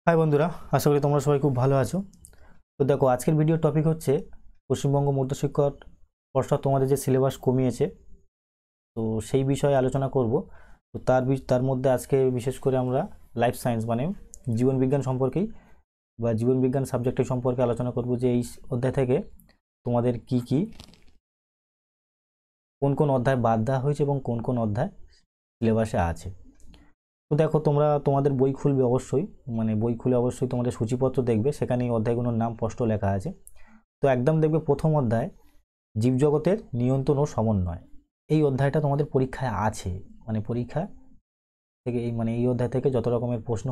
High বন্ধুরা, আশা করি তোমরা সবাই খুব ভালো আছো। তো দেখো, আজকের ভিডিও টপিক হচ্ছে পশ্চিমবঙ্গ মধ্যশিক্ষক পর্ষদ তোমাদের যে সিলেবাস কমিয়েছে, তো সেই বিষয়ে আলোচনা করব। তো তার মধ্যে আজকে বিশেষ করে আমরা লাইফ সায়েন্স মানে জীবনবিজ্ঞান সম্পর্কেই বা জীবনবিজ্ঞান সাবজেক্টের সম্পর্কে আলোচনা করব যে এই অধ্যায় থেকে তোমাদের কোন কোন অধ্যায় বাদ দেওয়া হয়েছে এবং কোন কোন অধ্যায় সিলেবাসে আছে। তো দেখো, তোমাদের বই খুলবে অবশ্যই, মানে বই খুলে অবশ্যই তোমাদের সূচিপত্র দেখবে, সেখানে এই অধ্যায়গুলোর নাম স্পষ্ট লেখা আছে। তো একদম দেখবে প্রথম অধ্যায় জীবজগতের নিয়ন্ত্রণ ও সমন্বয়। এই অধ্যায়টা তোমাদের পরীক্ষায় আছে, মানে পরীক্ষা থেকে এই অধ্যায় থেকে যত রকমের প্রশ্ন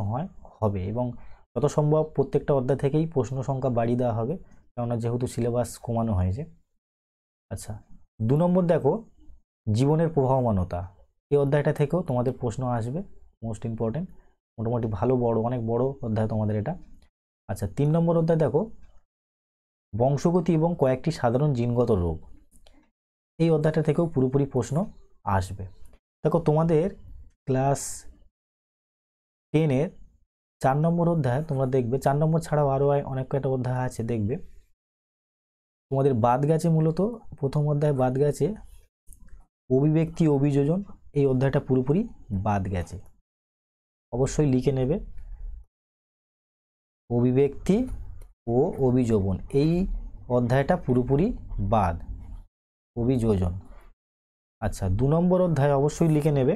হবে এবং যত সম্ভব প্রত্যেকটা অধ্যায় থেকেই প্রশ্ন সংখ্যা বাড়িয়ে দেওয়া হবে, কেননা যেহেতু সিলেবাস কমানো হয়েছে। আচ্ছা, 2 নম্বর দেখো, জীবনের প্রবাহমানতা। এই অধ্যায়টা থেকেও তোমাদের প্রশ্ন আসবে, মোস্ট ইম্পর্টেন্ট, মোটামুটি ভালো বড়, অনেক বড় অধ্যায় তোমাদের এটা। আচ্ছা, 3 নম্বর অধ্যায় দেখো, বংশগতি এবং কয়েকটি সাধারণ জিনগত রোগ। এই অধ্যায়টা থেকেও পুরোপুরি প্রশ্ন আসবে। দেখো, তোমাদের ক্লাস 10-এর 4 নম্বর অধ্যায় তোমরা দেখবে, 4 নম্বর ছাড়াও আরও অনেক কয়েকটা অধ্যায় আছে, দেখবে তোমাদের বাদ গেছে। মূলত প্রথম অধ্যায় বাদ গেছে অভিব্যক্তি অভিযোজন, এই অধ্যায়টা পুরোপুরি বাদ গেছে, অবশ্যই লিখে নেবে। অভিব্যক্তি ও অভিযোজন এই অধ্যায়টা পুরোপুরি বাদ, অভিযোজন। আচ্ছা, 2 নম্বর অধ্যায় অবশ্যই লিখে নেবে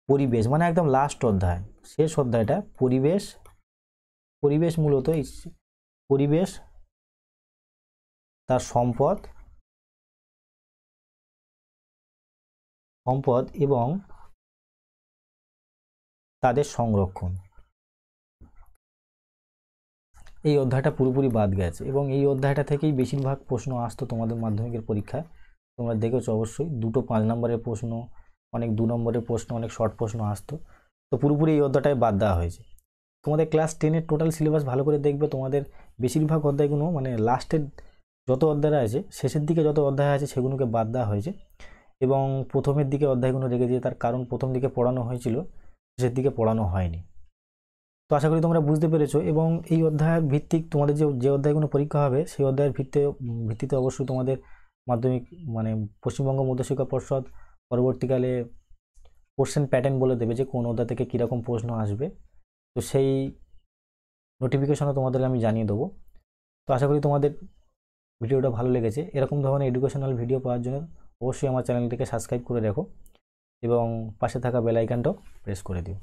পরিবেশ, মানে একদম লাস্ট অধ্যায়, শেষ অধ্যায়টা পরিবেশ। পরিবেশ মূলত পরিবেশ, তার সম্পদ এবং তাদের সংরক্ষণ, এই অধ্যায়টা পুরোপুরি বাদ গেছে এবং এই অধ্যায়টা থেকেই বেশিরভাগ প্রশ্ন আসতো তোমাদের মাধ্যমিকের পরীক্ষায়। তোমরা দেখেছো অবশ্যই, 2-5 নম্বরের প্রশ্ন, অনেক 2 নম্বরের প্রশ্ন, অনেক শর্ট প্রশ্ন আসতো। তো পুরোপুরি এই অধ্যায়টায় বাদ দেওয়া হয়েছে। তোমাদের ক্লাস 10-এর টোটাল সিলেবাস ভালো করে দেখবে, তোমাদের বেশিরভাগ অধ্যায়গুলো মানে লাস্টের যত অধ্যায় আছে, শেষের দিকে যত অধ্যায় আছে সেগুলোকে বাদ দেওয়া হয়েছে এবং প্রথমের দিকে অধ্যায়গুলো রেখে দিয়ে, তার কারণ প্রথম দিকে পড়ানো হয়েছিল, শেষের দিকে পড়ানো হয়নি। তো আশা করি তোমরা বুঝতে পেরেছো এবং এই অধ্যায়ের ভিত্তিক তোমাদের যে অধ্যায়গুলো পরীক্ষা হবে সেই অধ্যায়ের ভিত্তিতে অবশ্যই তোমাদের মাধ্যমিক মানে পশ্চিমবঙ্গ মধ্যশিক্ষা পর্ষদ পরবর্তীকালে কোশ্চেন প্যাটার্ন বলে দেবে যে কোন অধ্যায় থেকে কীরকম প্রশ্ন আসবে। তো সেই নোটিফিকেশনও তোমাদেরকে আমি জানিয়ে দেবো। তো আশা করি তোমাদের ভিডিওটা ভালো লেগেছে। এরকম ধরনের এডুকেশনাল ভিডিও পাওয়ার জন্য অবশ্যই আমার চ্যানেলটিকে সাবস্ক্রাইব করে রাখো এবং পাশে থাকা বেল আইকনটাও প্রেস করে দিও।